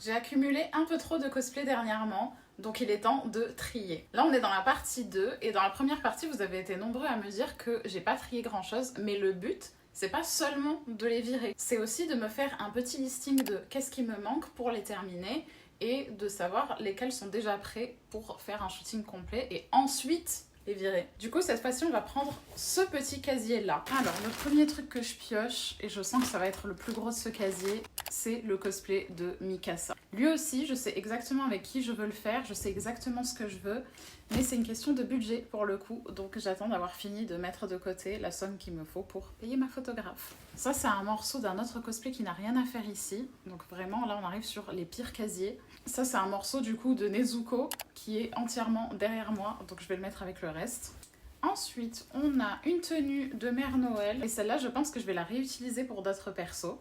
J'ai accumulé un peu trop de cosplay dernièrement, donc il est temps de trier. Là on est dans la partie 2 et dans la première partie vous avez été nombreux à me dire que j'ai pas trié grand chose, mais le but c'est pas seulement de les virer, c'est aussi de me faire un petit listing de qu'est-ce qui me manque pour les terminer et de savoir lesquels sont déjà prêts pour faire un shooting complet et ensuite les virer. Du coup, cette fois-ci, on va prendre ce petit casier-là. Alors, le premier truc que je pioche, et je sens que ça va être le plus gros de ce casier, c'est le cosplay de Mikasa. Lui aussi, je sais exactement avec qui je veux le faire, je sais exactement ce que je veux, mais c'est une question de budget pour le coup, donc j'attends d'avoir fini de mettre de côté la somme qu'il me faut pour payer ma photographe. Ça, c'est un morceau d'un autre cosplay qui n'a rien à faire ici, donc vraiment, là, on arrive sur les pires casiers. Ça, c'est un morceau du coup de Nezuko qui est entièrement derrière moi, donc je vais le mettre avec le reste. Ensuite, on a une tenue de Mère Noël, et celle-là, je pense que je vais la réutiliser pour d'autres persos.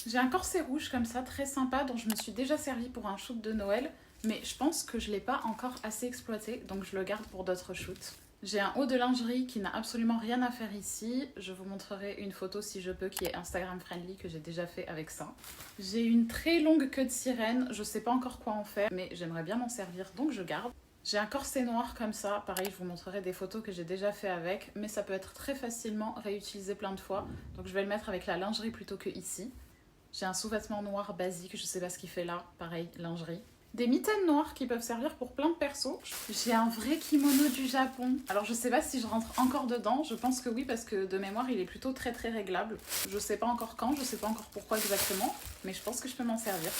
J'ai un corset rouge comme ça, très sympa, dont je me suis déjà servi pour un shoot de Noël, mais je pense que je ne l'ai pas encore assez exploité, donc je le garde pour d'autres shoots. J'ai un haut de lingerie qui n'a absolument rien à faire ici. Je vous montrerai une photo si je peux qui est Instagram friendly que j'ai déjà fait avec ça. J'ai une très longue queue de sirène, je sais pas encore quoi en faire, mais j'aimerais bien m'en servir donc je garde. J'ai un corset noir comme ça, pareil je vous montrerai des photos que j'ai déjà fait avec, mais ça peut être très facilement réutilisé plein de fois, donc je vais le mettre avec la lingerie plutôt que ici. J'ai un sous-vêtement noir basique, je sais pas ce qu'il fait là, pareil, lingerie. Des mitaines noires qui peuvent servir pour plein de persos. J'ai un vrai kimono du Japon. Alors je sais pas si je rentre encore dedans, je pense que oui parce que de mémoire il est plutôt très réglable. Je sais pas encore quand, je sais pas encore pourquoi exactement, mais je pense que je peux m'en servir.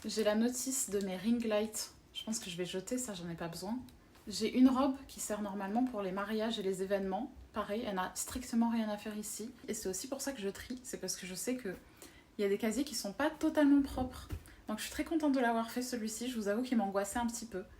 J'ai la notice de mes ring lights, je pense que je vais jeter ça, j'en ai pas besoin. J'ai une robe qui sert normalement pour les mariages et les événements. Pareil, elle n'a strictement rien à faire ici. Et c'est aussi pour ça que je trie, c'est parce que je sais que il y a des casiers qui sont pas totalement propres. Donc je suis très contente de l'avoir fait celui-ci, je vous avoue qu'il m'angoissait un petit peu.